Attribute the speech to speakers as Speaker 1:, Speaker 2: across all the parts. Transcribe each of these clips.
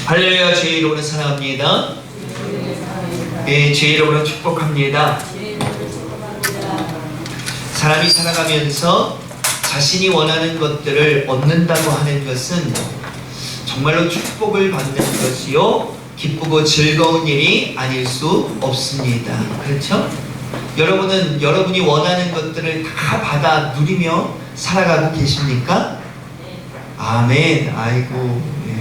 Speaker 1: 할렐루야. 주의 이름으로 사랑합니다. 예, 주의 이름으로 축복합니다. 사람이 살아가면서 자신이 원하는 것들을 얻는다고 하는 것은 정말로 축복을 받는 것이요 기쁘고 즐거운 일이 아닐 수 없습니다. 그렇죠? 여러분은 여러분이 원하는 것들을 다 받아 누리며 살아가고 계십니까? 아멘. 아이고, 예.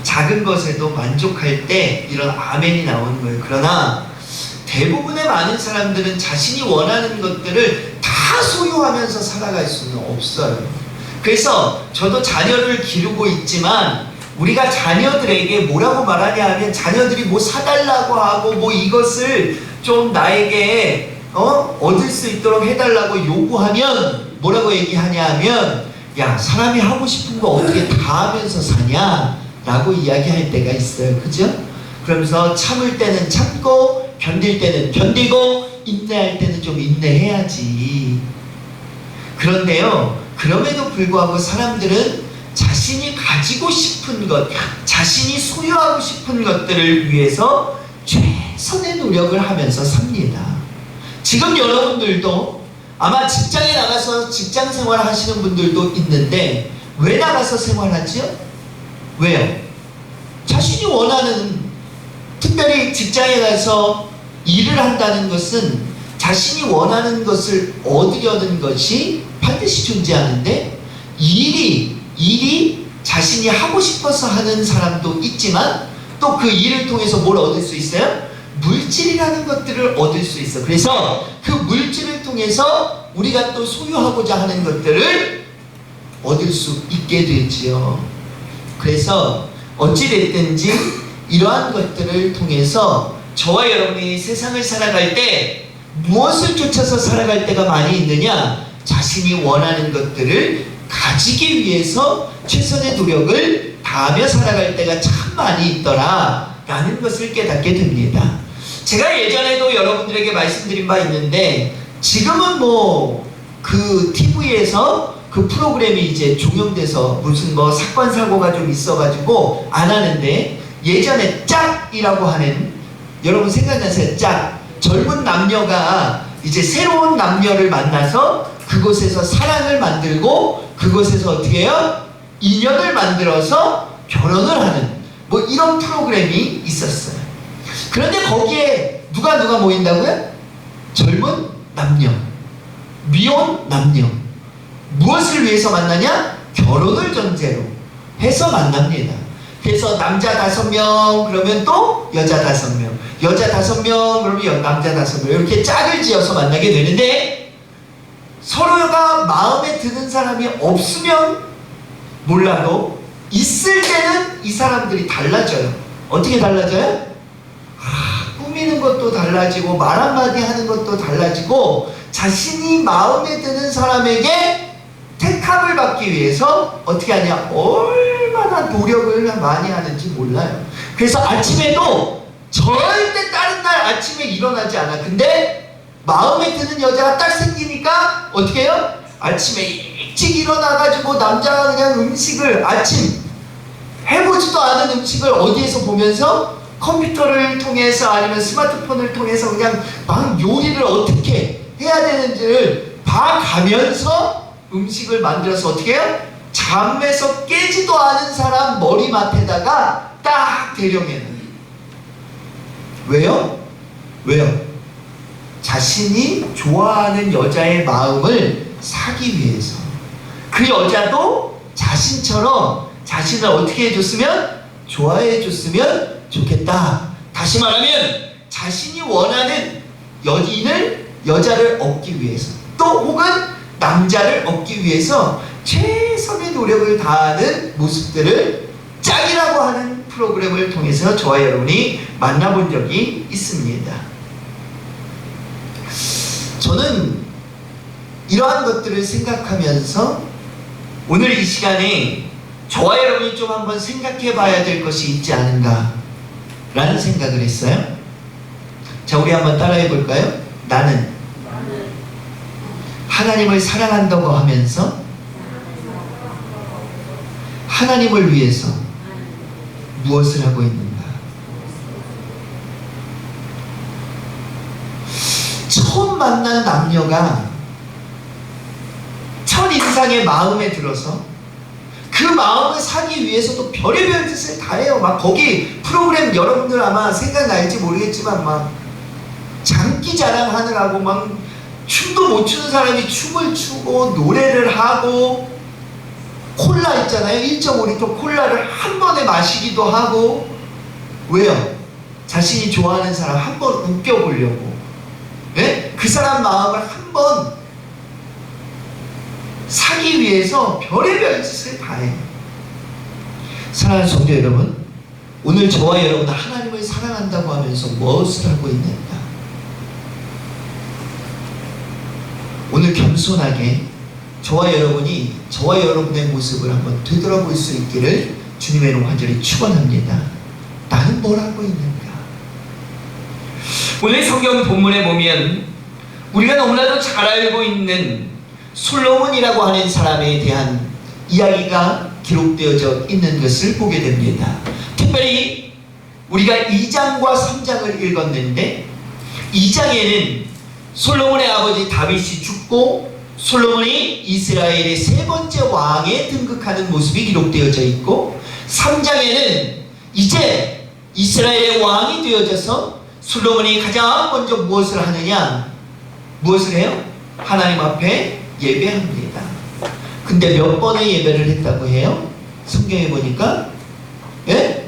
Speaker 1: 작은 것에도 만족할 때 이런 아멘이 나오는 거예요. 그러나 대부분의 많은 사람들은 자신이 원하는 것들을 다 소유하면서 살아갈 수는 없어요. 그래서 저도 자녀를 기르고 있지만 우리가 자녀들에게 뭐라고 말하냐 하면, 자녀들이 뭐 사달라고 하고 뭐 이것을 좀 나에게 얻을 수 있도록 해달라고 요구하면 뭐라고 얘기하냐 하면, 야, 사람이 하고 싶은 거 어떻게 다 하면서 사냐 라고 이야기할 때가 있어요. 그죠? 그러면서 참을 때는 참고 견딜 때는 견디고 인내할 때는 좀 인내해야지. 그런데요, 그럼에도 불구하고 사람들은 자신이 가지고 싶은 것, 자신이 소유하고 싶은 것들을 위해서 최선의 노력을 하면서 삽니다. 지금 여러분들도 아마 직장에 나가서 직장 생활을 하시는 분들도 있는데, 왜 나가서 생활하지요? 왜요? 자신이 원하는, 특별히 직장에 가서 일을 한다는 것은 자신이 원하는 것을 얻으려는 것이 반드시 존재하는데, 일이 자신이 하고 싶어서 하는 사람도 있지만 또 그 일을 통해서 뭘 얻을 수 있어요? 물질이라는 것들을 얻을 수 있어. 그래서 그 물질을 통해서 우리가 또 소유하고자 하는 것들을 얻을 수 있게 되지요. 그래서 어찌됐든지 이러한 것들을 통해서 저와 여러분이 세상을 살아갈 때 무엇을 쫓아서 살아갈 때가 많이 있느냐? 자신이 원하는 것들을 가지기 위해서 최선의 노력을 다하며 살아갈 때가 참 많이 있더라 라는 것을 깨닫게 됩니다. 제가 예전에도 여러분들에게 말씀드린 바 있는데, 지금은 뭐 그 TV에서 그 프로그램이 이제 종영돼서 무슨 뭐 사건 사고가 좀 있어가지고 안 하는데, 예전에 짝이라고 하는, 여러분 생각나세요? 짝. 젊은 남녀가 이제 새로운 남녀를 만나서 그곳에서 사랑을 만들고 그곳에서 어떻게 해요? 인연을 만들어서 결혼을 하는 뭐 이런 프로그램이 있었어요. 그런데 거기에 누가 모인다고요? 젊은 남녀, 미혼 남녀. 무엇을 위해서 만나냐? 결혼을 전제로 해서 만납니다. 그래서 남자 5명 그러면 또 여자 5명, 여자 5명 그러면 남자 5명, 이렇게 짝을 지어서 만나게 되는데, 서로가 마음에 드는 사람이 없으면 몰라도 있을 때는 이 사람들이 달라져요. 어떻게 달라져요? 꾸미는 것도 달라지고 말 한마디 하는 것도 달라지고, 자신이 마음에 드는 사람에게 택함을 받기 위해서 어떻게 하냐? 얼마나 노력을 많이 하는지 몰라요. 그래서 아침에도 절대 다른 날 아침에 일어나지 않아. 근데 마음에 드는 여자가 딱 생기니까 어떻게 해요? 아침에 일찍 일어나가지고 남자가 그냥 음식을, 아침 해보지도 않은 음식을 어디에서 보면서, 컴퓨터를 통해서 아니면 스마트폰을 통해서 그냥 막 요리를 어떻게 해야 되는지를 봐가면서 음식을 만들어서 어떻게 해요? 잠에서 깨지도 않은 사람 머리맡에다가 딱 대령해는. 왜요? 자신이 좋아하는 여자의 마음을 사기 위해서. 그 여자도 자신처럼 자신을 어떻게 해줬으면? 좋아해 줬으면 좋겠다. 다시 말하면 자신이 원하는 여자를 얻기 위해서, 또 혹은 남자를 얻기 위해서 최선의 노력을 다하는 모습들을 짝이라고 하는 프로그램을 통해서 저와 여러분이 만나본 적이 있습니다. 저는 이러한 것들을 생각하면서 오늘 이 시간에 저와 여러분이 좀 한번 생각해 봐야 될 것이 있지 않은가 라는 생각을 했어요. 자, 우리 한번 따라해 볼까요? 나는 하나님을 사랑한다고 하면서 하나님을 위해서 무엇을 하고 있는가? 처음 만난 남녀가 첫인상의 마음에 들어서 그 마음을 사기 위해서도 별의별 짓을 다 해요. 막 거기 프로그램 여러분들 아마 생각날지 모르겠지만 막 장기자랑 하느라고 막 춤도 못 추는 사람이 춤을 추고 노래를 하고 콜라 있잖아요. 1.5리터 콜라를 한 번에 마시기도 하고. 왜요? 자신이 좋아하는 사람 한 번 웃겨보려고. 네? 그 사람 마음을 한 번 사기 위해서 별의별 짓을 다 해요. 사랑하는 성도 여러분, 오늘 저와 여러분은 하나님을 사랑한다고 하면서 무엇을 하고 있는가? 오늘 겸손하게 저와 여러분이 저와 여러분의 모습을 한번 되돌아볼 수 있기를 주님의 이름으로 간절히 축원합니다. 나는 뭘 하고 있는가?
Speaker 2: 오늘 성경 본문에 보면 우리가 너무나도 잘 알고 있는
Speaker 1: 솔로몬이라고 하는 사람에 대한 이야기가 기록되어져 있는 것을 보게 됩니다. 특별히 우리가 2장과 3장을 읽었는데 2장에는 솔로몬의 아버지 다윗이 죽고 솔로몬이 이스라엘의 세 번째 왕에 등극하는 모습이 기록되어져 있고 3장에는 이제 이스라엘의 왕이 되어져서 솔로몬이 가장 먼저 무엇을 하느냐? 무엇을 해요? 하나님 앞에 예배합니다. 근데 몇 번의 예배를 했다고 해요? 성경에 보니까 예?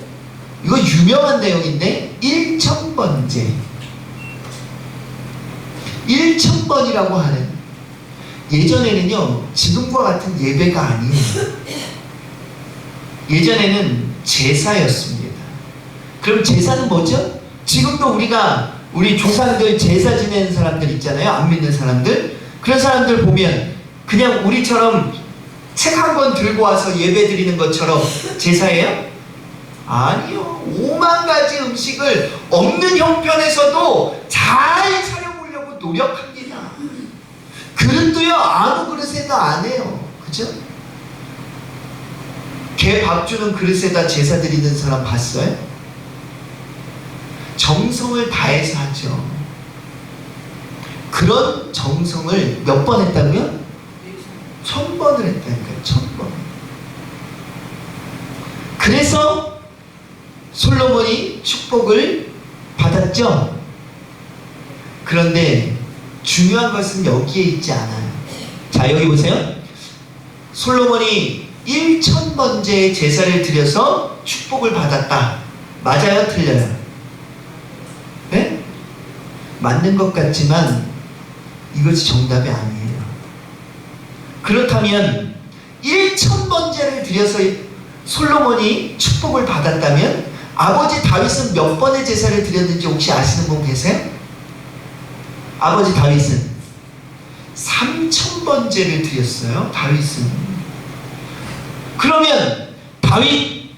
Speaker 1: 이거 유명한 내용인데 1000번째 1000번이라고 하는, 예전에는요 지금과 같은 예배가 아니에요. 예전에는 제사였습니다. 그럼 제사는 뭐죠? 지금도 우리 조상들 제사 지내는 사람들 있잖아요. 안 믿는 사람들. 그런 사람들 보면 그냥 우리처럼 책 한 권 들고 와서 예배 드리는 것처럼 제사예요? 아니요. 5만 가지 음식을 없는 형편에서도 잘 차려보려고 노력합니다. 그릇도요 아무 그릇에다 안 해요. 그죠? 개 밥 주는 그릇에다 제사 드리는 사람 봤어요? 정성을 다해서 하죠. 그런 정성을 몇 번 했다고요? 1000번을 했다니까요. 1000번. 그래서 솔로몬이 축복을 받았죠. 그런데 중요한 것은 여기에 있지 않아요. 자, 여기 보세요. 솔로몬이 1000번째 제사를 드려서 축복을 받았다. 맞아요? 틀려요? 네? 맞는 것 같지만 이것이 정답이 아니에요. 그렇다면 1000번째를 드려서 솔로몬이 축복을 받았다면 아버지 다윗은 몇 번의 제사를 드렸는지 혹시 아시는 분 계세요? 아버지 다윗은 3000번째를 드렸어요. 다윗은. 그러면 다윗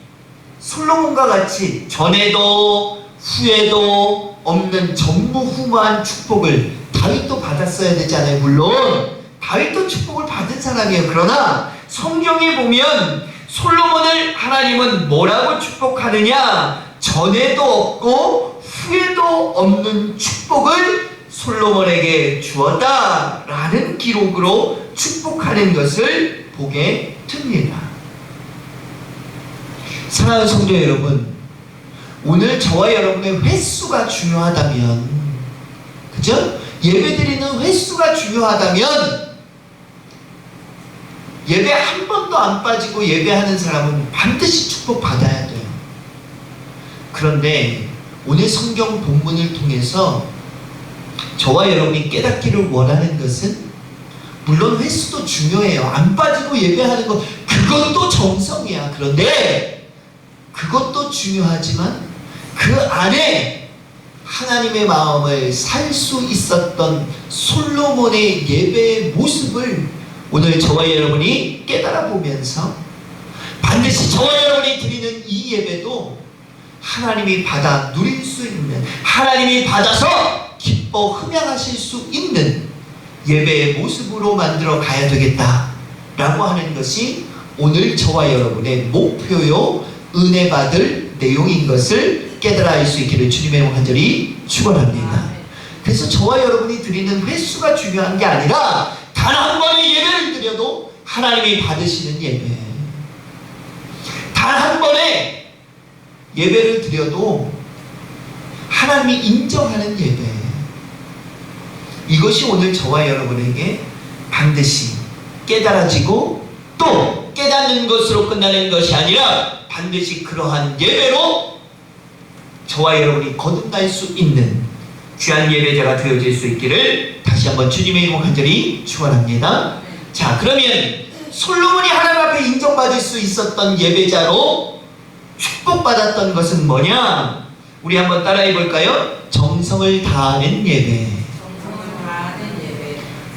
Speaker 1: 솔로몬과 같이 전에도 후에도 없는 전무후무한 축복을 다윗도 받았어야 되잖아요. 물론 다윗도 축복을 받은 사람이에요. 그러나 성경에 보면 솔로몬을 하나님은 뭐라고 축복하느냐? 전에도 없고 후에도 없는 축복을 솔로몬에게 주었다 라는 기록으로 축복하는 것을 보게 됩니다. 사랑하는 성도 여러분, 오늘 저와 여러분의 횟수가 중요하다면, 그죠? 예배드리는 횟수가 중요하다면 예배 한 번도 안 빠지고 예배하는 사람은 반드시 축복받아야 돼요. 그런데 오늘 성경 본문을 통해서 저와 여러분이 깨닫기를 원하는 것은, 물론 횟수도 중요해요. 안 빠지고 예배하는 것, 그것도 정성이야. 그런데 그것도 중요하지만 그 안에 하나님의 마음을 살 수 있었던 솔로몬의 예배의 모습을 오늘 저와 여러분이 깨달아 보면서 반드시 저와 여러분이 드리는 이 예배도 하나님이 받아 누릴 수 있는, 하나님이 받아서 기뻐 흠양하실 수 있는 예배의 모습으로 만들어 가야 되겠다라고 하는 것이 오늘 저와 여러분의 목표요, 은혜 받을 내용인 것을 깨달아 알 수 있기를 주님의 이름 간절히 축원합니다. 그래서 저와 여러분이 드리는 횟수가 중요한 게 아니라 단 한 번의 예배를 드려도 하나님이 받으시는 예배, 단 한 번의 예배를 드려도 하나님이 인정하는 예배, 이것이 오늘 저와 여러분에게 반드시 깨달아지고 또 깨닫는 것으로 끝나는 것이 아니라 반드시 그러한 예배로 저와 여러분이 거듭날 수 있는 귀한 예배자가 되어질 수 있기를 다시 한번 주님의 이름으로 간절히 축원합니다. 자, 그러면 솔로몬이 하나님 앞에 인정받을 수 있었던 예배자로 축복받았던 것은 뭐냐? 우리 한번 따라해 볼까요? 정성을 다하는 예배.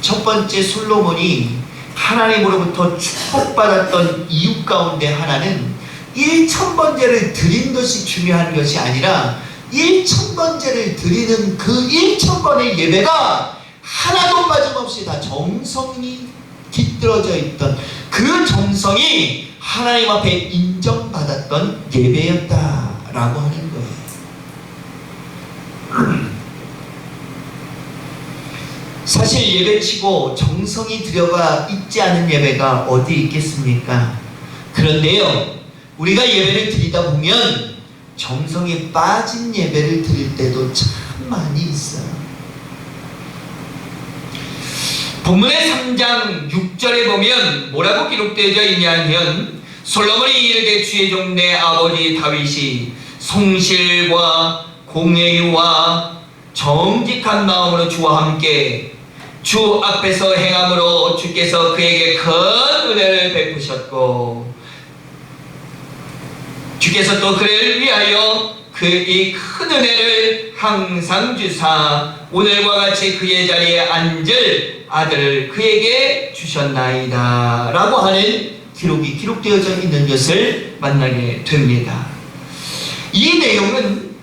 Speaker 1: 첫 번째, 솔로몬이 하나님으로부터 축복받았던 이유 가운데 하나는 1000번제를 드린 것이 중요한 것이 아니라 1000번제를 드리는 그 1000번의 예배가 하나도 빠짐없이 다 정성이 깃들어져 있던 그 정성이 하나님 앞에 인정받았던 예배였다라고 하는 거예요. 사실 예배치고 정성이 들여가 있지 않은 예배가 어디 있겠습니까? 그런데요, 우리가 예배를 드리다 보면 정성이 빠진 예배를 드릴 때도 참 많이 있어요.
Speaker 2: 본문의 3장 6절에 보면 뭐라고 기록되어 있냐면, 솔로몬이 이르되 주의 종 내 아버지 다윗이 성실과 공의와 정직한 마음으로 주와 함께 주 앞에서 행함으로 주께서 그에게 큰 은혜를 베푸셨고, 주께서 또 그를 위하여 그 이 큰 은혜를 항상 주사 오늘과 같이 그의 자리에 앉을 아들을 그에게 주셨나이다 라고 하는 기록이 기록되어져 있는 것을 만나게 됩니다. 이 내용은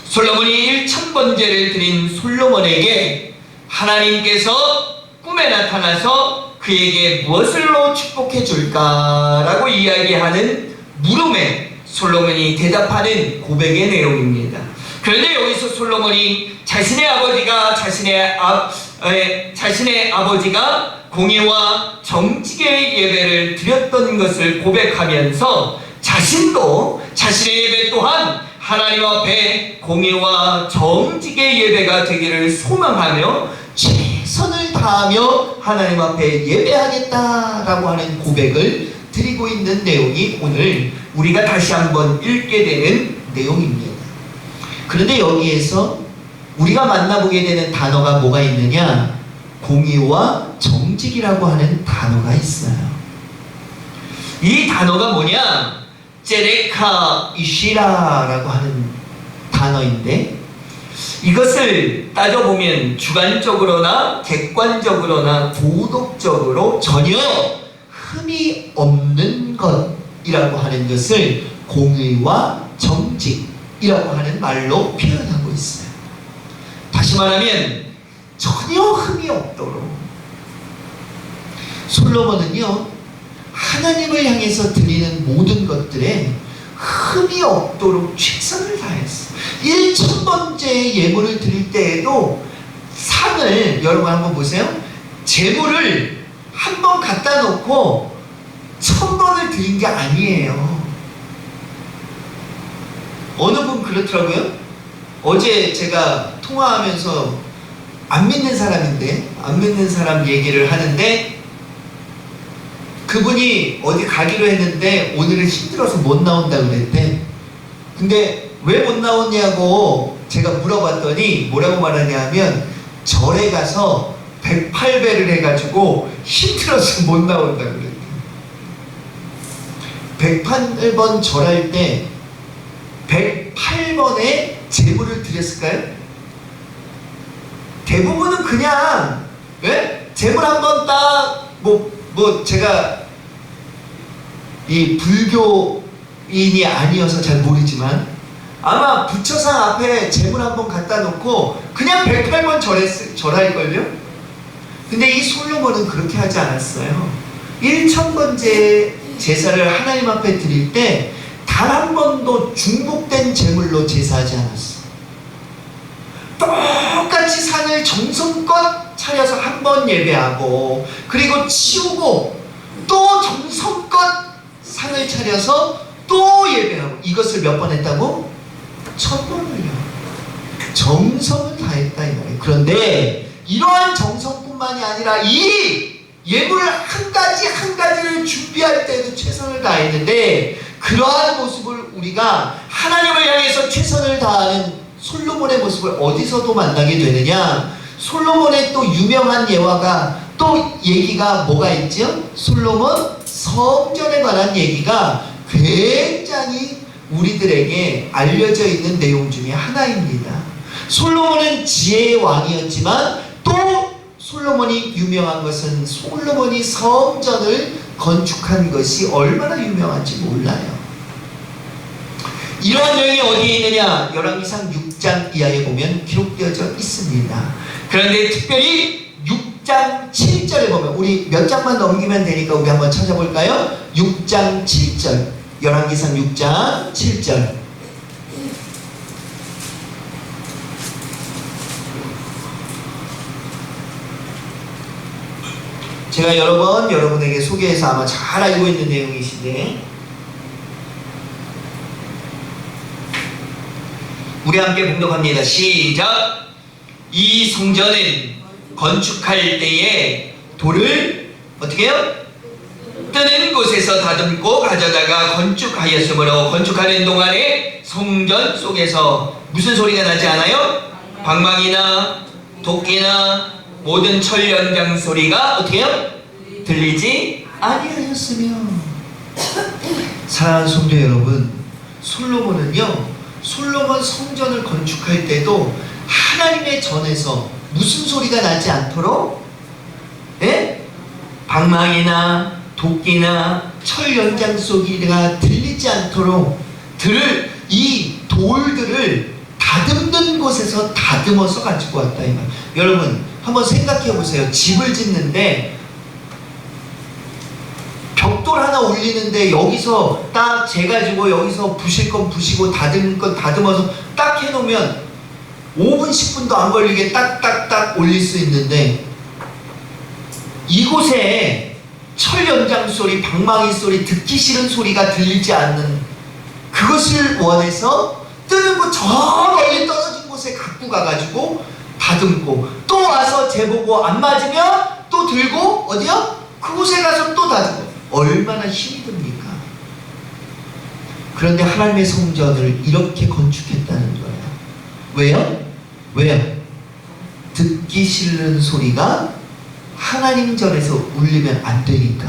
Speaker 2: 솔로몬이 1000번제를 드린 솔로몬에게 하나님께서 꿈에 나타나서 그에게 무엇을로 축복해 줄까라고 이야기하는 물음에 솔로몬이 대답하는 고백의 내용입니다. 그런데 여기서 솔로몬이 자신의 아버지가 공의와 정직의 예배를 드렸던 것을 고백하면서 자신도 자신의 예배 또한 하나님 앞에 공의와 정직의 예배가 되기를 소망하며 최선을 다하며 하나님 앞에 예배하겠다라고 하는 고백을 드리고 있는 내용이 오늘 우리가 다시 한번 읽게 되는 내용입니다. 그런데 여기에서 우리가 만나보게 되는 단어가 뭐가 있느냐? 공의와 정직이라고 하는 단어가 있어요. 이 단어가 뭐냐? 제레카 이시라라고 하는 단어인데, 이것을 따져보면 주관적으로나 객관적으로나 도덕적으로 전혀 흠이 없는 것이라고 하는 것을 공의와 정직이라고 하는 말로 표현하고 있어요. 다시 말하면 전혀 흠이 없도록 솔로몬은요, 하나님을 향해서 드리는 모든 것들에 흠이 없도록 최선을 다했어요. 1000번째 예물을 드릴 때에도 상을, 여러분 한번 보세요. 제물을 한 번 갖다 놓고 1000번을 드린 게 아니에요. 어느 분 그렇더라고요. 어제 제가 통화하면서 안 믿는 사람 얘기를 하는데, 그분이 어디 가기로 했는데 오늘은 힘들어서 못 나온다 그랬대. 근데 왜 못 나오냐고 제가 물어봤더니 뭐라고 말하냐면, 절에 가서 108배를 해가지고 힘들어서 못 나온다 그랬대. 108번 절할 때 108번의 제물을 드렸을까요? 대부분은 그냥 제물 한번 딱 제가 이 불교인이 아니어서 잘 모르지만 아마 부처상 앞에 제물 한번 갖다 놓고 그냥 108번 절할걸요? 근데 이 솔로몬은 그렇게 하지 않았어요. 1000번째 제사를 하나님 앞에 드릴 때 단 한 번도 중복된 제물로 제사하지 않았어. 똑같이 상을 정성껏 차려서 한 번 예배하고, 그리고 치우고 또 정성껏 상을 차려서 또 예배하고. 이것을 몇 번 했다고? 1000번을요. 정성을 다했다 이 말이에요. 그런데 이러한 정성뿐만이 아니라 이 예물 한 가지 한 가지를 준비할 때도 최선을 다했는데, 그러한 모습을 우리가 하나님을 향해서 최선을 다하는 솔로몬의 모습을 어디서도 만나게 되느냐? 솔로몬의 또 유명한 예화가, 또 얘기가 뭐가 있죠? 솔로몬 성전에 관한 얘기가 굉장히 우리들에게 알려져 있는 내용 중에 하나입니다. 솔로몬은 지혜의 왕이었지만 또 솔로몬이 유명한 것은 솔로몬이 성전을 건축한 것이 얼마나 유명한지 몰라요. 이러한 내용이 어디에 있느냐? 열왕기상 6장 이하에 보면 기록되어져 있습니다. 그런데 특별히 6장 7절에 보면, 우리 몇 장만 넘기면 되니까 우리 한번 찾아볼까요? 6장 7절, 열왕기상 6장 7절. 제가 여러 번 여러분에게 소개해서 아마 잘 알고 있는 내용이신데, 우리 함께 봉독합니다. 시작! 이 성전은 건축할 때에 돌을 어떻게 해요? 뜨는 곳에서 다듬고 가져다가 건축하였으므로, 건축하는 동안에 성전 속에서 무슨 소리가 나지 않아요? 방망이나 도끼나 모든 철 연장 소리가 어떻게 해요? 들리지 아니하였으며. 사랑하는 성도 여러분, 솔로몬은요, 솔로몬 성전을 건축할 때도 하나님의 전에서 무슨 소리가 나지 않도록, 예? 방망이나 도끼나 철 연장 소리가 들리지 않도록 이 돌들을 다듬는 곳에서 다듬어서 가지고 왔다 이 말. 여러분 한번 생각해 보세요. 집을 짓는데 벽돌 하나 올리는데 여기서 딱 재가지고 여기서 부실 건 부시고 다듬을 건 다듬어서 딱 해놓으면 5분 10분도 안 걸리게 딱딱딱 올릴 수 있는데, 이곳에 철 연장 소리, 방망이 소리, 듣기 싫은 소리가 들리지 않는, 그것을 원해서 뜨는 곳 저 멀리 떨어진 곳에 갖고 가가지고 다듬고, 또 와서 재보고 안 맞으면 또 들고 어디요? 그곳에 가서 또 다듬고. 얼마나 힘이 듭니까? 그런데 하나님의 성전을 이렇게 건축했다는 거예요. 왜요? 왜요? 듣기 싫은 소리가 하나님 전에서 울리면 안 되니까.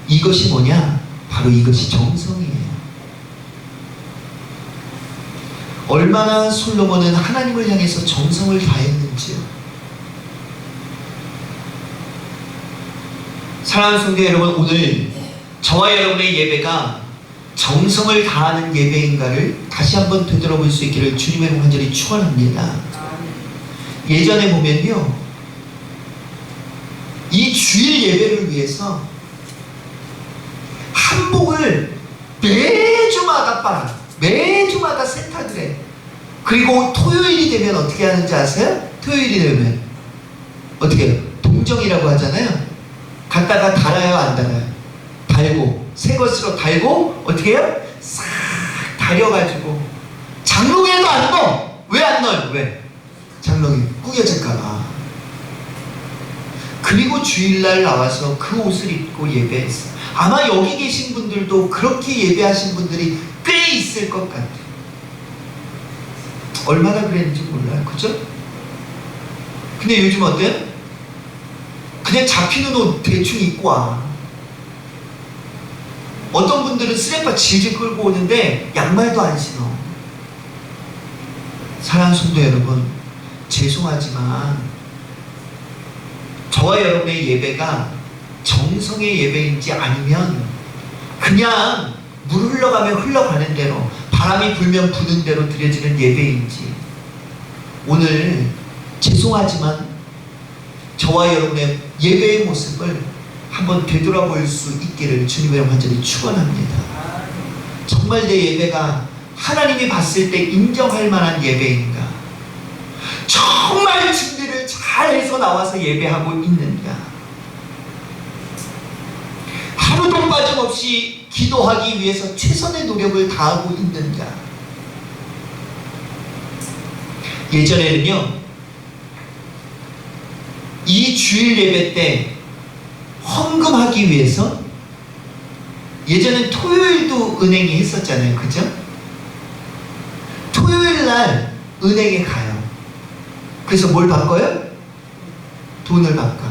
Speaker 2: 이것이 뭐냐? 바로 이것이 정성이에요. 얼마나 솔로몬은 하나님을 향해서 정성을 다했는지요. 사랑하는 성도 여러분, 오늘 저와 여러분의 예배가 정성을 다하는 예배인가를 다시 한번 되돌아볼 수 있기를 주님의 간절히 축원합니다. 예전에 보면요, 이 주일 예배를 위해서 한복을 매주마다 빨아, 매주마다 세탁을 해. 그리고 토요일이 되면 어떻게 하는지 아세요? 토요일이 되면 어떻게 해요? 동정이라고 하잖아요. 갖다가 달아요, 안 달아요? 달고, 새 것으로 달고 어떻게 해요? 싹 다려가지고 장롱에도 안 넣어. 왜 안 넣어요? 왜? 장롱이 구겨질까봐. 그리고 주일날 나와서 그 옷을 입고 예배했어. 아마 여기 계신 분들도 그렇게 예배하신 분들이 꽤 있을 것 같아요. 얼마나 그랬는지 몰라요. 그죠? 근데 요즘 어때요? 그냥 잡히는 옷 대충 입고 와. 어떤 분들은 스레빠 질질 끌고 오는데 양말도 안 신어. 사랑하는 성도 여러분, 죄송하지만 저와 여러분의 예배가 정성의 예배인지, 아니면 그냥 물 흘러가면 흘러가는 대로, 바람이 불면 부는 대로 드려지는 예배인지, 오늘 죄송하지만 저와 여러분의 예배의 모습을 한번 되돌아볼 수 있기를 주님의 간절히 축원합니다. 정말 내 예배가 하나님이 봤을 때 인정할 만한 예배인가? 정말 준비를 잘해서 나와서 예배하고 있는가? 하루도 빠짐없이 기도하기 위해서 최선의 노력을 다하고 있는가? 예전에는요, 이 주일 예배 때 헌금하기 위해서 예전엔 토요일도 은행이 했었잖아요. 그죠? 토요일 날 은행에 가요. 그래서 뭘 바꿔요? 돈을 바꿔.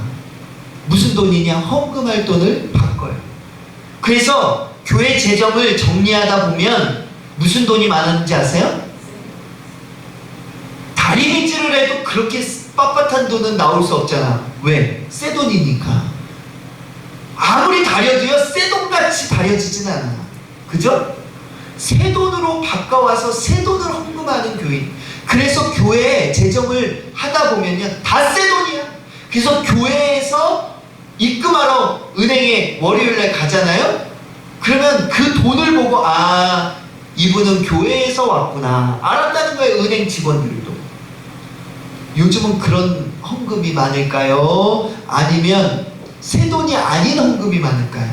Speaker 2: 무슨 돈이냐? 헌금할 돈을 바꿔요. 그래서 교회 재정을 정리하다 보면 무슨 돈이 많은지 아세요? 다리미질을 해도 그렇게 빳빳한 돈은 나올 수 없잖아. 왜? 새 돈이니까. 아무리 다려도요, 새 돈같이 다려지진 않아. 그죠? 새 돈으로 바꿔와서 새 돈을 헌금하는 교인. 그래서 교회 재정을 하다 보면요, 다 새 돈이야. 그래서 교회에서 입금하러 은행에 월요일날 가잖아요? 그러면 그 돈을 보고, 아, 이분은 교회에서 왔구나. 알았다는 거예요, 은행 직원들도. 요즘은 그런 헌금이 많을까요? 아니면 새 돈이 아닌 헌금이 많을까요?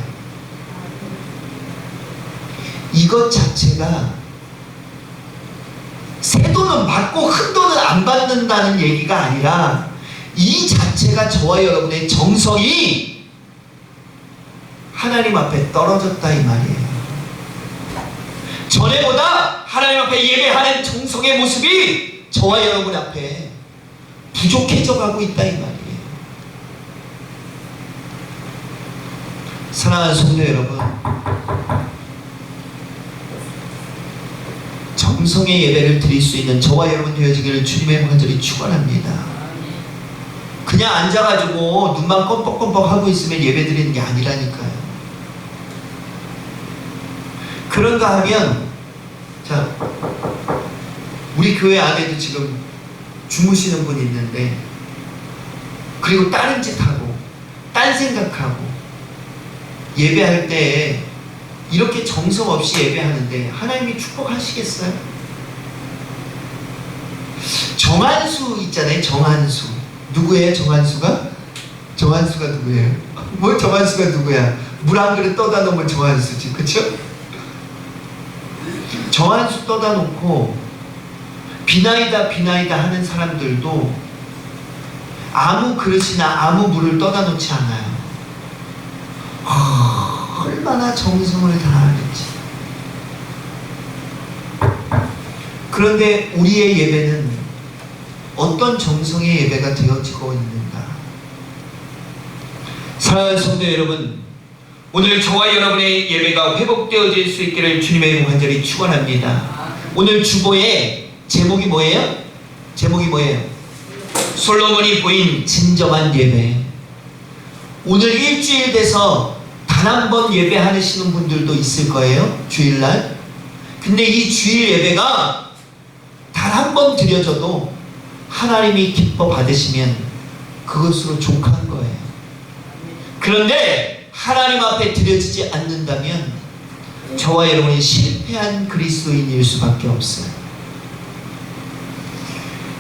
Speaker 2: 이것 자체가 새 돈은 받고 큰 돈은 안 받는다는 얘기가 아니라 이 자체가 저와 여러분의 정성이 하나님 앞에 떨어졌다 이 말이에요. 전에보다 하나님 앞에 예배하는 정성의 모습이 저와 여러분 앞에 부족해져 가고 있다 이 말이에요. 사랑하는 성도 여러분, 정성의 예배를 드릴 수 있는 저와 여러분 되어지기를 주님의 간절히 축원합니다. 그냥 앉아가지고 눈만 껌뻑껌뻑 하고 있으면 예배 드리는 게 아니라니까요. 그런가 하면, 자, 우리 교회 안에도 지금 주무시는 분이 있는데, 그리고 다른 짓 하고 딴 생각하고 예배할 때 이렇게 정성 없이 예배하는데 하나님이 축복하시겠어요? 정한수 있잖아요. 정한수. 누구예요? 정한수가? 정한수가 누구예요? 뭐 정한수가 누구야? 물 한 그릇 떠다 놓으면 정한수지. 그쵸? 정한수 떠다 놓고 비나이다 비나이다 하는 사람들도 아무 그릇이나 아무 물을 떠다 놓지 않아요. 얼마나 정성을 다하는지. 그런데 우리의 예배는 어떤 정성의 예배가 되어지고 있는가? 사랑하는 성도 여러분, 오늘 저와 여러분의 예배가 회복되어질 수 있기를 주님의 이름 간절히 축원합니다. 오늘 주보의 제목이 뭐예요? 제목이 뭐예요? 솔로몬이 보인 진정한 예배. 오늘 일주일 돼서 단 한 번 예배하시는 분들도 있을 거예요. 주일날. 근데 이 주일 예배가 단 한 번 드려져도 하나님이 기뻐 받으시면 그것으로 족한 거예요. 그런데 하나님 앞에 드려지지 않는다면 저와 여러분이 실패한 그리스도인일 수밖에 없어요.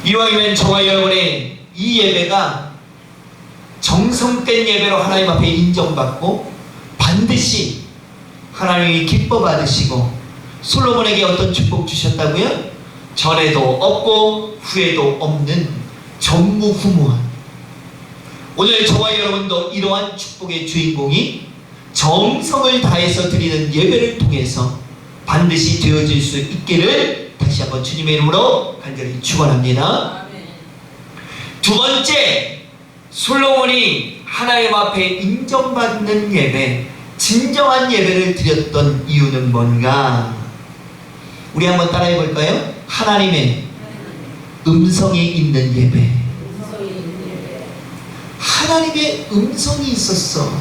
Speaker 2: 이왕이면 저와 여러분의 이 예배가 정성된 예배로 하나님 앞에 인정받고 반드시 하나님이 기뻐 받으시고, 솔로몬에게 어떤 축복 주셨다고요? 전에도 없고 후에도 없는 전무후무한, 오늘 저와 여러분도 이러한 축복의 주인공이 정성을 다해서 드리는 예배를 통해서 반드시 되어질 수 있기를 다시 한번 주님의 이름으로 간절히 축원합니다. 두 번째, 솔로몬이 하나님 앞에 인정받는 예배, 진정한 예배를 드렸던 이유는 뭔가? 우리 한번 따라해 볼까요? 하나님의 음성이 있는 예배. 하나님의 음성이 있었어.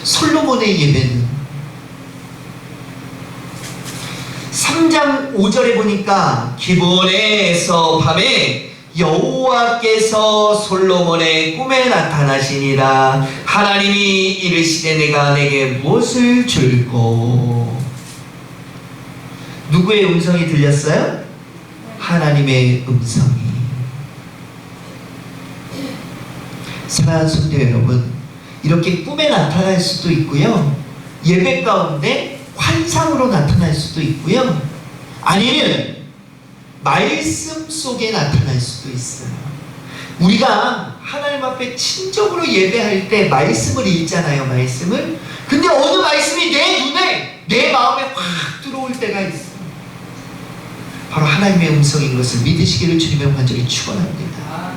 Speaker 2: 솔로몬의 예배는 3장 5절에 보니까 기브온에서 밤에 여호와께서 솔로몬의 꿈에 나타나시니라. 하나님이 이르시되 내가 내게 무엇을 줄꼬. 누구의 음성이 들렸어요? 하나님의 음성이. 사랑하는 성도 여러분, 이렇게 꿈에 나타날 수도 있고요, 예배 가운데 환상으로 나타날 수도 있고요, 아니면 말씀 속에 나타날 수도 있어요. 우리가 하나님 앞에 친적으로 예배할 때 말씀을 읽잖아요, 말씀을. 근데 어느 말씀이 내 눈에, 내 마음에 확 들어올 때가 있어요. 바로 하나님의 음성인 것을 믿으시기를 주님의 간절히 축원합니다.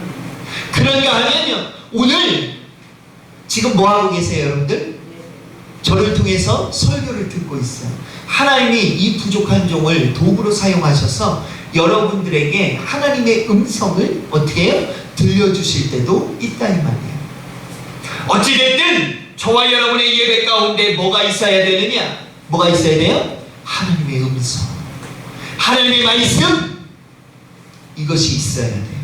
Speaker 2: 그런가 하면요, 오늘 지금 뭐하고 계세요, 여러분들? 저를 통해서 설교를 듣고 있어요. 하나님이 이 부족한 종을 도구로 사용하셔서 여러분들에게 하나님의 음성을 어떻게 해요? 들려주실 때도 있다 이 말이에요. 어찌됐든 저와 여러분의 예배 가운데 뭐가 있어야 되느냐? 뭐가 있어야 돼요? 하나님의 음성, 하나님의 말씀, 이것이 있어야 돼요.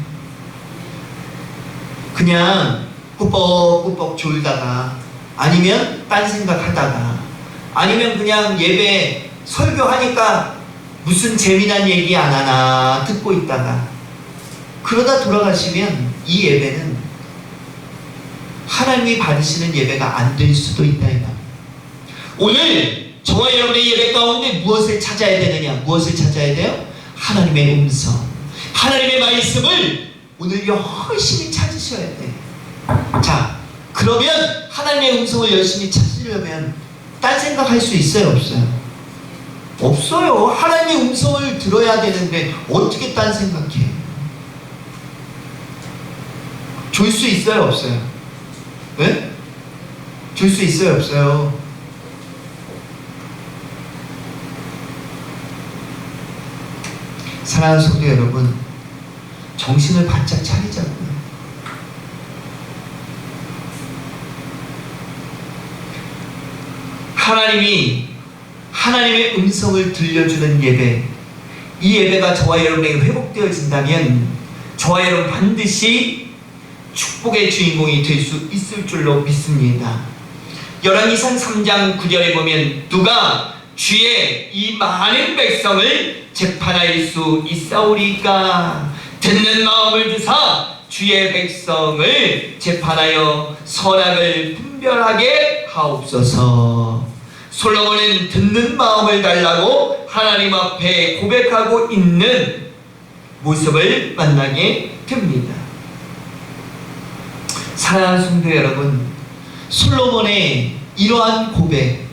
Speaker 2: 그냥 꾸벅꾸벅 졸다가, 아니면 딴 생각하다가, 아니면 그냥 예배 설교하니까 무슨 재미난 얘기 안 하나 듣고 있다가 그러다 돌아가시면 이 예배는 하나님이 받으시는 예배가 안 될 수도 있다 이 말이에요. 오늘 저와 여러분의 예배 가운데 무엇을 찾아야 되느냐? 무엇을 찾아야 돼요? 하나님의 음성, 하나님의 말씀을 오늘 열심히 찾으셔야 돼요. 자, 그러면 하나님의 음성을 열심히 찾으려면 딴 생각할 수 있어요, 없어요? 없어요. 하나님의 음성을 들어야 되는데 어떻게 딴 생각해? 줄 수 있어요, 없어요? 네? 줄 수 있어요, 없어요? 사랑하는 성도 여러분, 정신을 바짝 차리자고요. 하나님이 하나님의 음성을 들려주는 예배, 이 예배가 저와 여러분에게 회복되어진다면 저와 여러분 반드시 축복의 주인공이 될 수 있을 줄로 믿습니다. 열왕기상 3장 9절에 보면 누가 주의 이 많은 백성을 재판할 수 있사오리까? 듣는 마음을 주사 주의 백성을 재판하여 선악을 분별하게 하옵소서. 솔로몬은 듣는 마음을 달라고 하나님 앞에 고백하고 있는 모습을 만나게 됩니다. 사랑하는 성도 여러분, 솔로몬의 이러한 고백,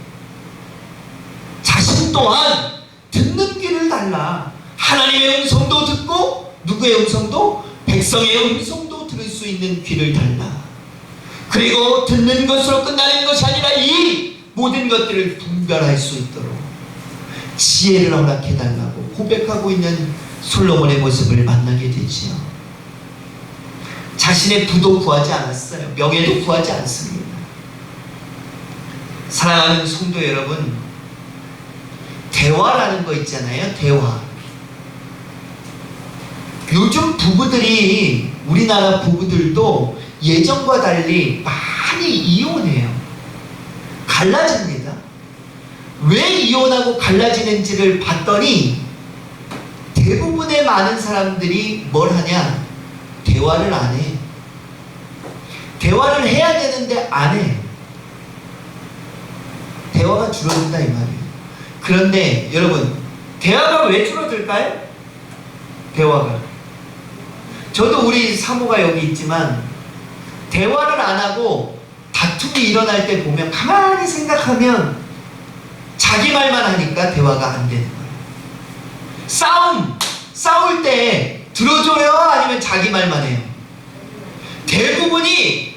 Speaker 2: 자신 또한 듣는 귀를 달라, 하나님의 음성도 듣고 누구의 음성도? 백성의 음성도 들을 수 있는 귀를 달라. 그리고 듣는 것으로 끝나는 것이 아니라 이 모든 것들을 분별할 수 있도록 지혜를 허락해달라고 고백하고 있는 솔로몬의 모습을 만나게 되지요. 자신의 부도 구하지 않았어요. 명예도 구하지 않습니다. 사랑하는 성도 여러분, 대화라는 거 있잖아요. 대화. 요즘 부부들이, 우리나라 부부들도 예전과 달리 많이 이혼해요. 갈라집니다. 왜 이혼하고 갈라지는지를 봤더니 대부분의 많은 사람들이 뭘 하냐? 대화를 안 해. 대화를 해야 되는데 안 해. 대화가 줄어든다 이 말이에요. 그런데 여러분, 대화가 왜 줄어들까요? 대화가. 저도 우리 사모가 여기 있지만 대화를 안 하고 다툼이 일어날 때 보면 가만히 생각하면 자기 말만 하니까 대화가 안 되는 거예요. 싸울 때 들어줘요? 아니면 자기 말만 해요? 대부분이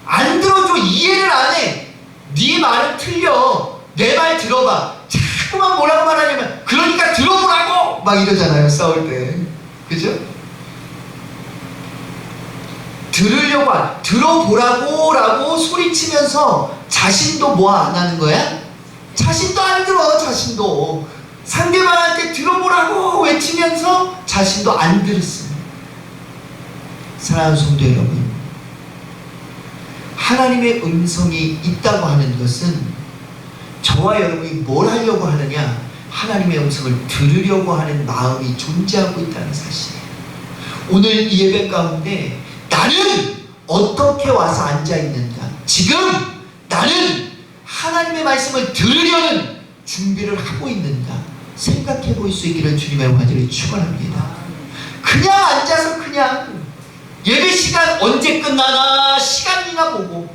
Speaker 2: 안 들어줘. 이해를 안 해. 네 말은 틀려. 내 말 들어봐. 자꾸만 뭐라고 말하냐면 그러니까 들어보라고 막 이러잖아요, 싸울 때. 그죠? 들어보라고 라고 소리치면서 자신도 뭐 안 하는 거야? 자신도 안 들어. 자신도 상대방한테 들어보라고 외치면서 자신도 안 들었습니다. 사랑하는 성도 여러분, 하나님의 음성이 있다고 하는 것은 저와 여러분이 뭘 하려고 하느냐? 하나님의 음성을 들으려고 하는 마음이 존재하고 있다는 사실이에요. 오늘 이 예배 가운데 나는 어떻게 와서 앉아 있는가? 지금 나는 하나님의 말씀을 들으려는 준비를 하고 있는가? 생각해 볼 수 있기를 주님의 간절히 축원합니다. 그냥 앉아서 그냥 예배 시간 언제 끝나나 시간이나 보고,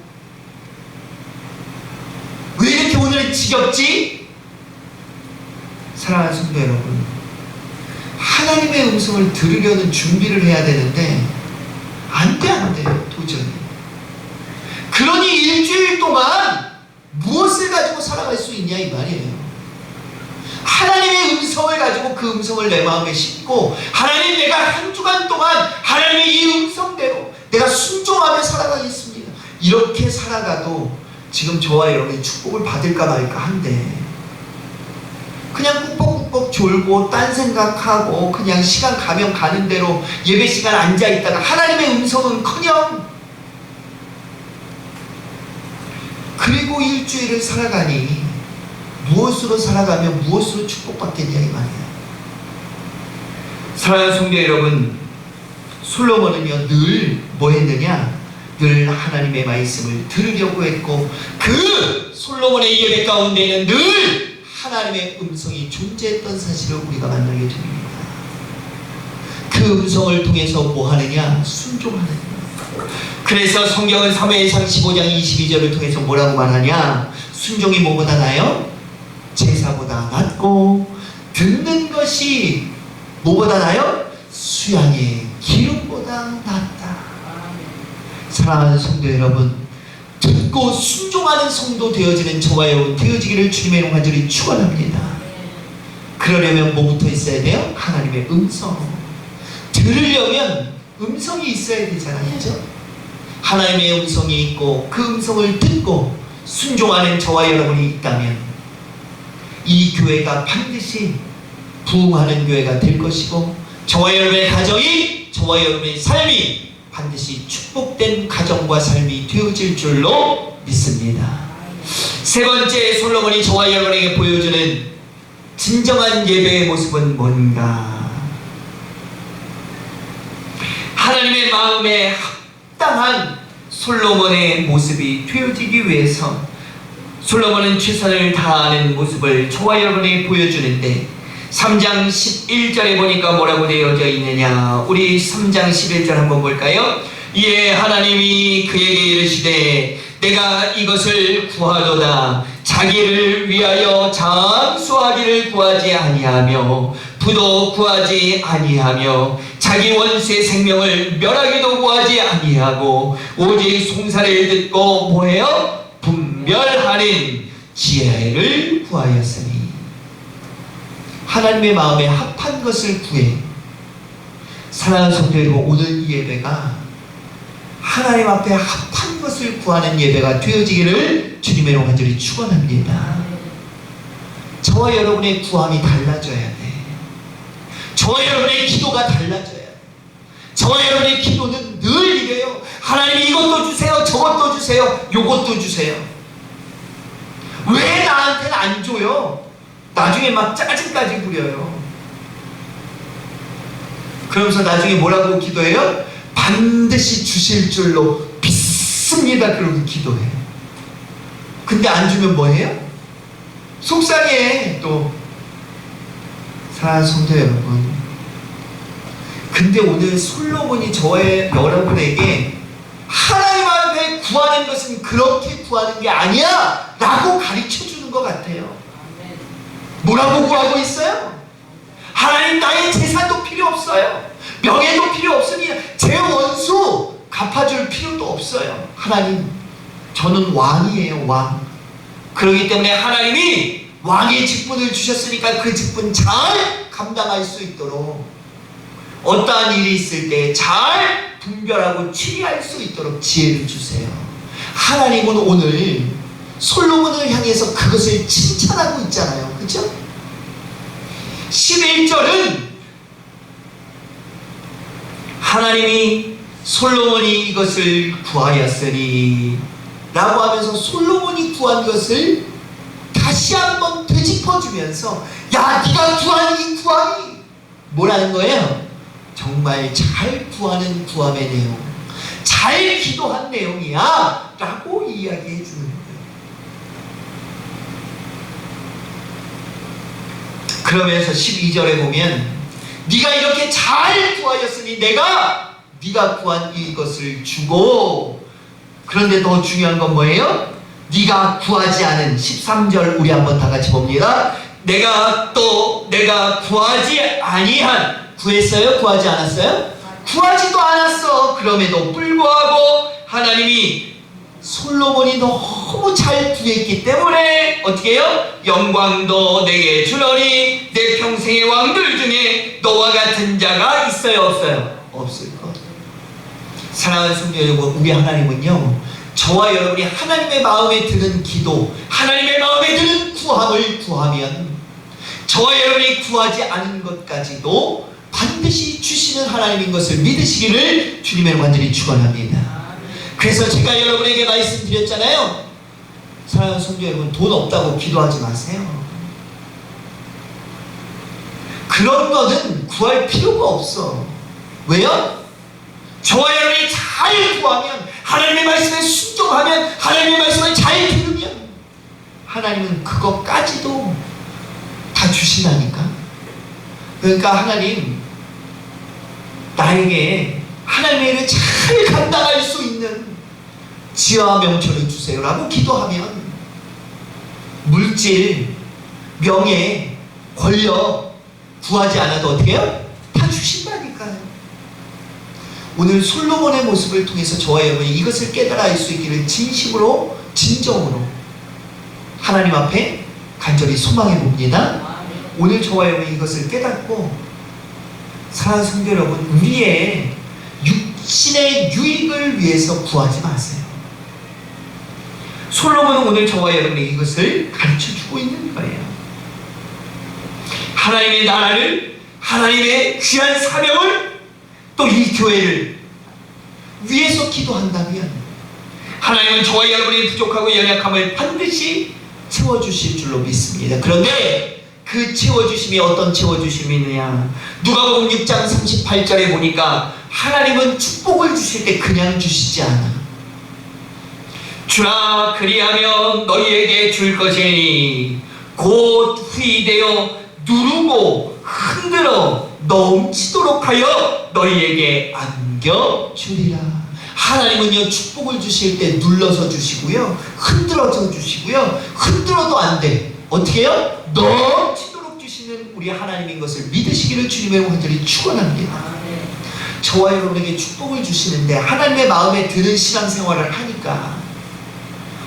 Speaker 2: 왜 이렇게 오늘은 지겹지? 사랑하는 성도 여러분, 하나님의 음성을 들으려는 준비를 해야 되는데 안 돼요 도저히. 그러니 일주일 동안 무엇을 가지고 살아갈 수 있냐 이 말이에요. 하나님의 음성을 가지고 그 음성을 내 마음에 심고, 하나님 내가 한 주간 동안 하나님의 이 음성대로 내가 순종하며 살아가겠습니다. 이렇게 살아가도 지금 저와 여러분이 축복을 받을까 말까 한데, 그냥 꾹뻑꾹뻑 졸고 딴 생각하고 그냥 시간 가면 가는 대로 예배 시간 앉아있다가 하나님의 음성은커녕, 그리고 일주일을 살아가니 무엇으로 살아가면 무엇으로 축복받겠냐 이 말이에요. 사랑하는 성도 여러분, 솔로몬은요 늘 뭐 했느냐? 늘 하나님의 말씀을 들으려고 했고, 그 솔로몬의 예배 가운데에는 늘 하나님의 음성이 존재했던 사실을 우리가 만나게 됩니다. 그 음성을 통해서 뭐 하느냐? 순종하는 거예요. 그래서 성경은 사무엘상 15장 22절을 통해서 뭐라고 말하냐? 순종이 뭐보다 나아요? 제사보다 낫고, 듣는 것이 뭐보다 나아요? 수양의 기름보다 낫다. 사랑하는 성도 여러분, 듣고 순종하는 성도 되어지는 저와 여러분 되어지기를 주님의 이름 간절히 축원합니다. 그러려면 뭐부터 있어야 돼요? 하나님의 음성. 들으려면 음성이 있어야 되잖아요, 그렇죠? 하나님의 음성이 있고 그 음성을 듣고 순종하는 저와 여러분이 있다면 이 교회가 반드시 부흥하는 교회가 될 것이고, 저와 여러분의 가정이, 저와 여러분의 삶이 반드시 축복된 가정과 삶이 되어질 줄로 믿습니다. 세 번째, 솔로몬이 저와 여러분에게 보여주는 진정한 예배의 모습은 뭔가? 하나님의 마음에 합당한 솔로몬의 모습이 되어지기 위해서 솔로몬은 최선을 다하는 모습을 저와 여러분에게 보여주는데, 3장 11절에 보니까 뭐라고 되어져 있느냐? 우리 3장 11절 한번 볼까요? 이에 하나님이 그에게 이르시되 내가 이것을 구하도다. 자기를 위하여 장수하기를 구하지 아니하며 부도 구하지 아니하며 자기 원수의 생명을 멸하기도 구하지 아니하고 오직 송사를 듣고 뭐해요? 분별하는 지혜를 구하였으니. 하나님의 마음에 합한 것을 구해. 사랑하는 성도 여러분, 오늘 이 예배가 하나님 앞에 합한 것을 구하는 예배가 되어지기를 주님의 이름으로 간절히 축원합니다. 저와 여러분의 구함이 달라져야 돼. 저와 여러분의 기도가 달라져야 돼. 저와 여러분의 기도는 늘 이래요. 하나님 이것도 주세요, 저것도 주세요, 요것도 주세요. 왜 나한테는 안 줘요? 나중에 막 짜증까지 부려요. 그러면서 나중에 뭐라고 기도해요? 반드시 주실 줄로 믿습니다. 그러고 기도해요. 근데 안 주면 뭐해요? 속상해. 또 사랑하는 성도 여러분, 근데 오늘 솔로몬이 저의 여러분에게 하나님 앞에 구하는 것은 그렇게 구하는 게 아니야 라고 가르쳐 주는 것 같아요. 뭐라고 구하고 있어요? 하나님 나의 재산도 필요 없어요. 명예도 필요 없으니 제 원수 갚아줄 필요도 없어요. 하나님, 저는 왕이에요, 왕. 그렇기 때문에 하나님이 왕의 직분을 주셨으니까 그 직분 잘 감당할 수 있도록, 어떠한 일이 있을 때 잘 분별하고 치리할 수 있도록 지혜를 주세요. 하나님은 오늘 솔로몬을 향해서 그것을 칭찬하고 있잖아요. 그렇죠? 11절은 하나님이 솔로몬이 이것을 구하였으니 라고 하면서 솔로몬이 구한 것을 다시 한번 되짚어
Speaker 1: 짚어주면서 야 네가 구한 이 구함이 뭐라는 거예요? 정말 잘 구하는 구함의 내용, 잘 기도한 내용이야 라고 이야기해 주는 거예요. 그러면서 12절에 보면 네가 이렇게 잘 구하였으니 내가 네가 구한 이것을 주고, 그런데 더 중요한 건 뭐예요? 네가 구하지 않은 13절 우리 한번 다 같이 봅니다. 내가 구하지 아니한, 구했어요? 구하지 않았어요? 구하지도 않았어. 그럼에도 불구하고 하나님이 솔로몬이 너무 잘 구했기 때문에 어떻게 해요? 영광도 내게 주러니 내 평생의 왕들 중에 너와 같은 자가 있어요? 없어요? 없을 것. 사랑하는 성도 여러분, 우리 하나님은요, 저와 여러분이 하나님의 마음에 드는 기도, 하나님의 마음에 드는 구함을 구하면 저와 여러분이 구하지 않은 것까지도 반드시 주시는 하나님인 것을 믿으시기를 주님의 완전히 축원합니다. 그래서 제가 여러분에게 말씀드렸잖아요. 사랑하는 성도 여러분, 돈 없다고 기도하지 마세요. 그런 거는 구할 필요가 없어. 왜요? 저와 여러분이 잘 구하면, 하나님의 말씀에 순종하면, 하나님의 말씀을 잘 들으면 하나님은 그것까지도 다 주신다니까. 그러니까 하나님, 나에게 하나님의 일을 잘 감당할 수 있는 지혜와 명철을 주세요 라고 기도하면 물질, 명예, 권력 구하지 않아도 어떻게 해요? 다 주신다니까요. 오늘 솔로몬의 모습을 통해서 저와 여러분이 이것을 깨달아 알 수 있기를 진심으로, 진정으로 하나님 앞에 간절히 소망해 봅니다. 오늘 저와 여러분이 이것을 깨닫고, 사랑하는 성도 여러분, 우리의 육신의 유익을 위해서 구하지 마세요. 솔로몬은 오늘 저와 여러분이 이것을 가르쳐주고 있는 거예요. 하나님의 나라를, 하나님의 귀한 사명을, 또 이 교회를 위해서 기도한다면 하나님은 저와 여러분의 부족하고 연약함을 반드시 채워주실 줄로 믿습니다. 그런데 그 채워주심이 어떤 채워주심이느냐, 누가복음 6장 38절에 보니까 하나님은 축복을 주실 때 그냥 주시지 않아. 주라 그리하면 너희에게 줄 것이니 곧 후이되어 누르고 흔들어 넘치도록 하여 너희에게 안겨주리라. 하나님은요, 축복을 주실 때 눌러서 주시고요, 흔들어서 주시고요, 흔들어도 안 돼. 어떻게 해요? 넘치도록 주시는 우리 하나님인 것을 믿으시기를 주님의 완전히 축원합니다. 저와 여러분에게 축복을 주시는데 하나님의 마음에 드는 신앙생활을 하니까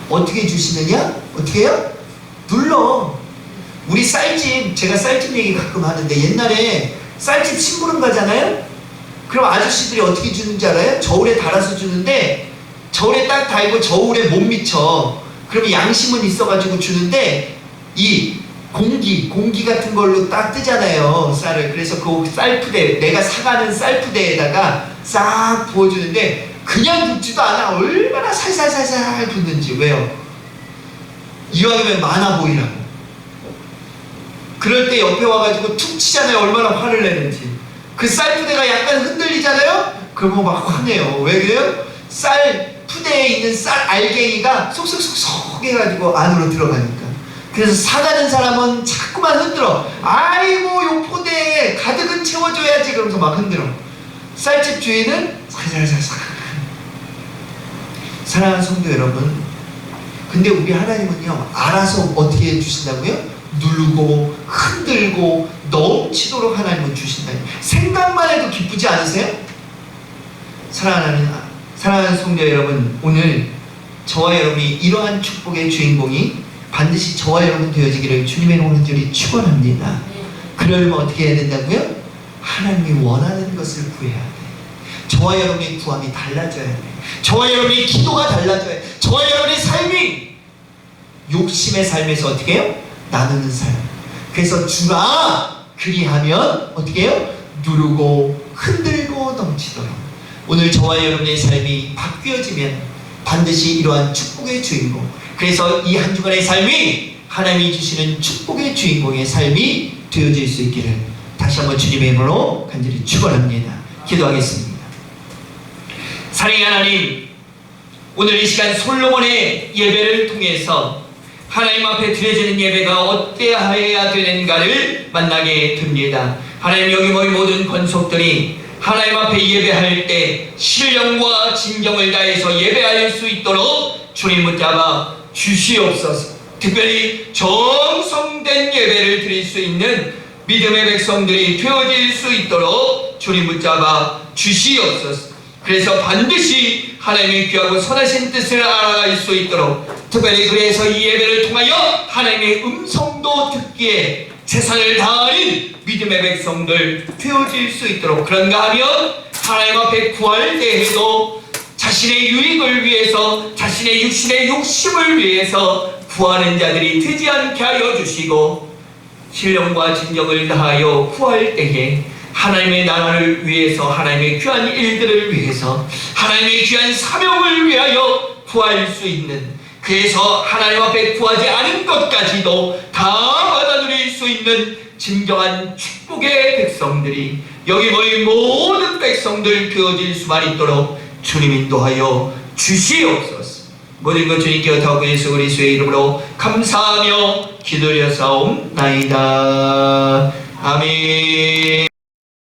Speaker 1: 어떻게 주시느냐? 어떻게 해요? 눌러. 우리 쌀집, 제가 쌀집 얘기 가끔 하는데 옛날에 쌀집 심부름 가잖아요? 그럼 아저씨들이 어떻게 주는지 알아요? 저울에 달아서 주는데 저울에 딱 달고 저울에 못 미쳐. 그러면 양심은 있어가지고 주는데 이 공기 같은 걸로 딱 뜨잖아요, 쌀을. 그래서 그 쌀푸대, 내가 사가는 쌀푸대에다가 싹 부어주는데 그냥 붓지도 않아. 얼마나 살살살살 붓는지. 왜요? 이왕이면 많아 보이라고. 그럴 때 옆에 와가지고 툭 치잖아요. 얼마나 화를 내는지. 그 쌀푸대가 약간 흔들리잖아요? 그러면 막 화내요. 왜 그래요? 쌀푸대에 있는 쌀 알갱이가 속속속속 해가지고 안으로 들어가니까. 그래서 사가는 사람은 자꾸만 흔들어. 아이고, 요 포대에 가득은 채워줘야지. 그러면서 막 흔들어. 쌀집 주인은 살살살살. 사랑하는 성도 여러분, 근데 우리 하나님은요, 알아서 어떻게 해주신다고요? 누르고 흔들고 넘치도록 하나님은 주신다. 생각만 해도 기쁘지 않으세요? 사랑하는 성도 여러분, 오늘 저와 여러분이 이러한 축복의 주인공이 반드시 저와 여러분 되어지기를 주님의 온전히 축원합니다. 그러려면 어떻게 해야 된다고요? 하나님이 원하는 것을 구해야 돼. 저와 여러분의 구함이 달라져야 돼. 저와 여러분의 기도가 달라져야 돼. 저와 여러분의 삶이 욕심의 삶에서 어떻게 해요? 나누는 삶. 그래서 주라 그리하면 어떻게 해요? 누르고 흔들고 넘치도록. 오늘 저와 여러분의 삶이 바뀌어지면 반드시 이러한 축복의 주인공, 그래서 이 한 주간의 삶이 하나님이 주시는 축복의 주인공의 삶이 되어질 수 있기를 다시 한번 주님의 이름으로 간절히 축원합니다. 기도하겠습니다. 사랑의 하나님, 오늘 이 시간 솔로몬의 예배를 통해서 하나님 앞에 드려지는 예배가 어떠해야 되는가를 만나게 됩니다. 하나님, 여기 모인 모든 권속들이 하나님 앞에 예배할 때 신령과 진정을 다해서 예배할 수 있도록 주님 붙잡아 주시옵소서. 특별히 정성된 예배를 드릴 수 있는 믿음의 백성들이 되어질 수 있도록 주님 붙잡아 주시옵소서. 그래서 반드시 하나님의 귀하고 선하신 뜻을 알아갈 수 있도록, 특별히 그래서 이 예배를 통하여 하나님의 음성도 듣기에 최선을 다하는 믿음의 백성들 되어질 수 있도록, 그런가 하면 하나님 앞에 구할 때에도 자신의 유익을 위해서, 자신의 육신의 욕심을 위해서 구하는 자들이 되지 않게 하여 주시고, 신령과 진정을 다하여 구할 때에 하나님의 나라를 위해서, 하나님의 귀한 일들을 위해서, 하나님의 귀한 사명을 위하여 구할 수 있는, 그래서 하나님 앞에 구하지 않은 것까지도 다 받아 누릴 수 있는 진정한 축복의 백성들이, 여기 모인 모든 백성들 되어질 수만 있도록 주님 인도하여 주시옵소서. 모든 것 주님께 의탁하고 예수 그리스도의 이름으로 감사하며 기도드려 사옵나이다. 아멘.